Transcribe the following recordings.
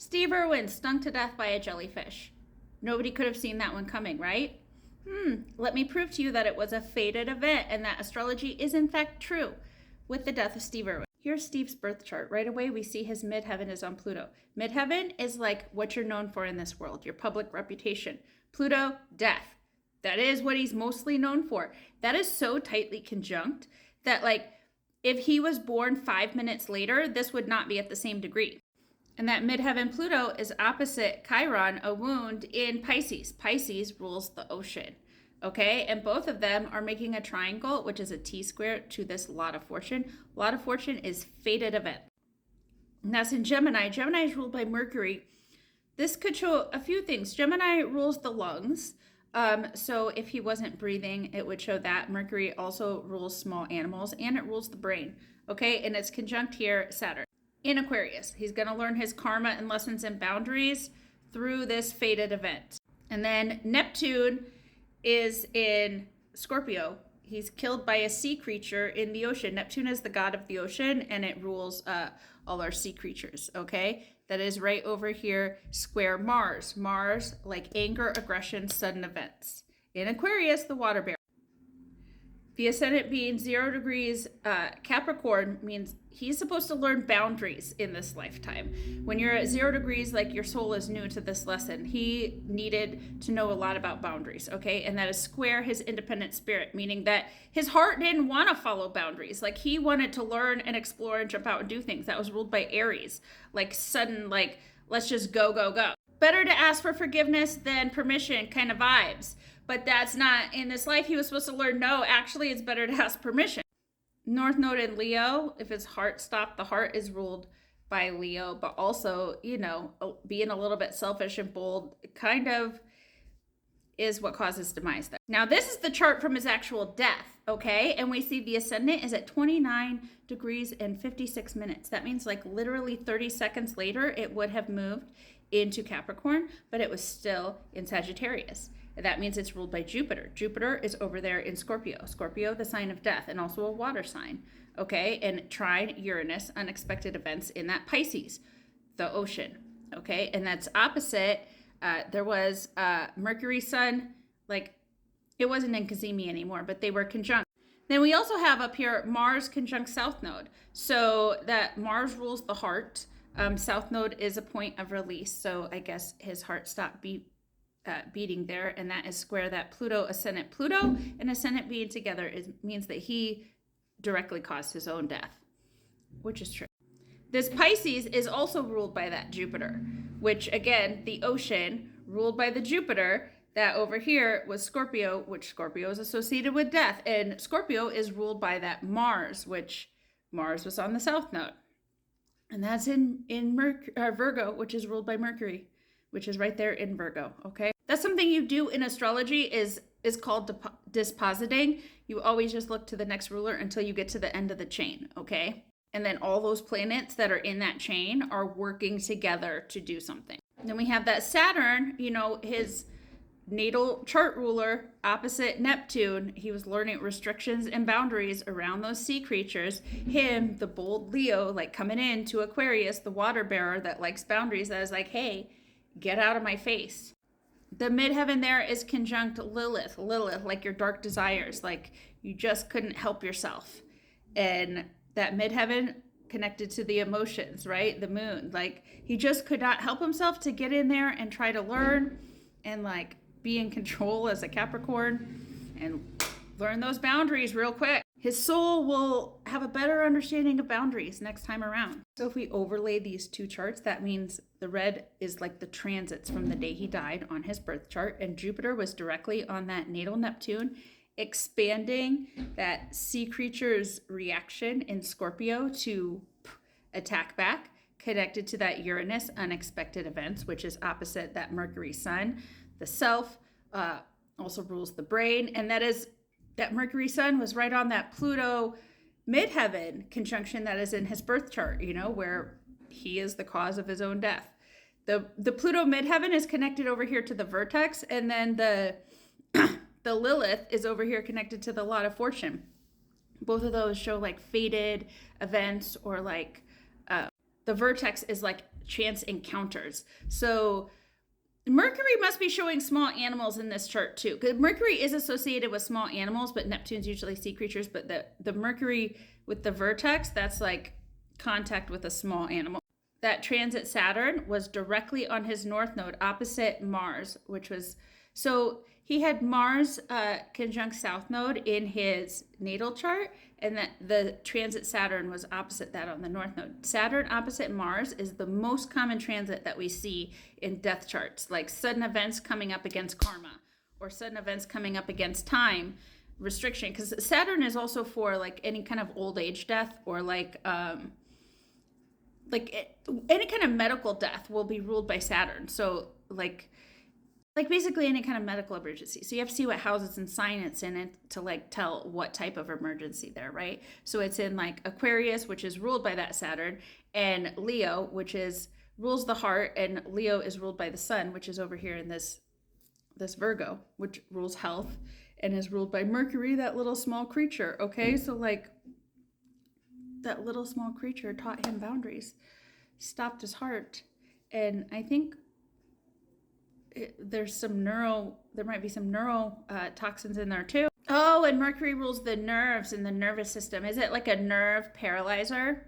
Steve Irwin stung to death by a jellyfish. Nobody could have seen that one coming, right? Let me prove to you that it was a fated event and that astrology is in fact true with the death of Steve Irwin. Here's Steve's birth chart. Right away, we see his midheaven is on Pluto. Midheaven is like what you're known for in this world, your public reputation. Pluto, death. That is what he's mostly known for. That is so tightly conjunct that, like, if he was born 5 minutes later, this would not be at the same degree. And that midheaven Pluto is opposite Chiron, a wound in Pisces. Pisces rules the ocean. Okay, and both of them are making a triangle, which is a T-square to this lot of fortune. Lot of fortune is fated event. And that's in Gemini. Gemini is ruled by Mercury. This could show a few things. Gemini rules the lungs. So if he wasn't breathing, it would show that. Mercury also rules small animals and it rules the brain. Okay, and it's conjunct here, Saturn. In Aquarius, he's going to learn his karma and lessons and boundaries through this fated event. And then Neptune is in Scorpio. He's killed by a sea creature in the ocean. Neptune is the god of the ocean and it rules all our sea creatures, okay? That is right over here, square Mars. Mars, like anger, aggression, sudden events. In Aquarius, the water bear. The ascendant being 0 degrees Capricorn means he's supposed to learn boundaries in this lifetime. When you're at 0 degrees, like your soul is new to this lesson, he needed to know a lot about boundaries, okay? And that is square his independent spirit, meaning that his heart didn't want to follow boundaries. Like he wanted to learn and explore and jump out and do things. That was ruled by Aries, like sudden, like let's just go, go, go. Better to ask for forgiveness than permission kind of vibes. But that's not in this life. He was supposed to learn, no, actually it's better to ask permission. North Node in Leo, if his heart stopped, the heart is ruled by Leo, but also, you know, being a little bit selfish and bold kind of is what causes demise there. Now, this is the chart from his actual death, okay? And we see the ascendant is at 29 degrees and 56 minutes. That means like literally 30 seconds later, it would have moved into Capricorn, but it was still in Sagittarius. That means it's ruled by Jupiter. Jupiter is over there in Scorpio. Scorpio, the sign of death, and also a water sign, okay? And trine Uranus, unexpected events in that Pisces, the ocean, okay? And that's opposite. There was Mercury, Sun, like it wasn't in Cazimi anymore, but they were conjunct. Then we also have up here Mars conjunct South Node. So that Mars rules the heart. South Node is a point of release. So I guess his heart stopped beating there, and that is square that Pluto, ascendant Pluto, and ascendant being together means that he directly caused his own death, which is true. This Pisces is also ruled by that Jupiter, which again, the ocean ruled by the Jupiter, that over here was Scorpio, which Scorpio is associated with death, and Scorpio is ruled by that Mars, which Mars was on the South Node. And that's in Virgo, which is ruled by Mercury, which is right there in Virgo, okay? That's something you do in astrology is called dispositing. You always just look to the next ruler until you get to the end of the chain, okay? And then all those planets that are in that chain are working together to do something. Then we have that Saturn, you know, his natal chart ruler opposite Neptune. He was learning restrictions and boundaries around those sea creatures. Him, the bold Leo, like coming in to Aquarius, the water bearer that likes boundaries, that is like, hey, get out of my face. The midheaven there is conjunct Lilith, like your dark desires, like you just couldn't help yourself. And that midheaven connected to the emotions, right? The moon, like he just could not help himself to get in there and try to learn and like be in control as a Capricorn and learn those boundaries real quick. His soul will have a better understanding of boundaries next time around. So if we overlay these two charts, that means the red is like the transits from the day he died on his birth chart, and Jupiter was directly on that natal Neptune, expanding that sea creature's reaction in Scorpio to attack back, connected to that Uranus, unexpected events, which is opposite that Mercury Sun. The self also rules the brain, and that Mercury Sun was right on that Pluto midheaven conjunction that is in his birth chart, you know, where he is the cause of his own death. The Pluto midheaven is connected over here to the vertex, and then the Lilith is over here connected to the lot of fortune. Both of those show like fated events, or like the vertex is like chance encounters. So Mercury must be showing small animals in this chart too, because Mercury is associated with small animals, but Neptune's usually sea creatures. But the Mercury with the vertex, that's like contact with a small animal. That transit Saturn was directly on his north node opposite Mars, which was, so he had Mars conjunct south node in his natal chart, and that the transit Saturn was opposite that on the north node. Saturn opposite Mars is the most common transit that we see in death charts, like sudden events coming up against karma or sudden events coming up against time restriction, because Saturn is also for like any kind of old age death, or like any kind of medical death will be ruled by Saturn. So like basically any kind of medical emergency. So you have to see what houses and sign it's in it to like tell what type of emergency there, right? So it's in like Aquarius, which is ruled by that Saturn, and Leo, which is rules the heart, and Leo is ruled by the sun, which is over here in this Virgo, which rules health and is ruled by Mercury, that little small creature. Okay, so like that little small creature taught him boundaries, stopped his heart, and I think there might be some neural toxins in there too. Oh, and Mercury rules the nerves and the nervous system. Is it like a nerve paralyzer?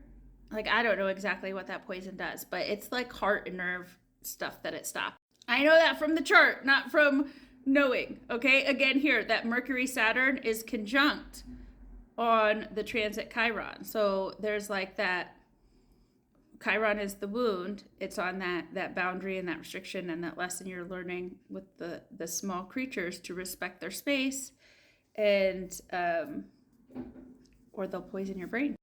Like, I don't know exactly what that poison does, but it's like heart and nerve stuff that it stops. I know that from the chart, not from knowing. Okay, again here, that Mercury Saturn is conjunct on the transit Chiron. So there's like that, Chiron is the wound. It's on that boundary and that restriction and that lesson you're learning with the small creatures to respect their space, and or they'll poison your brain.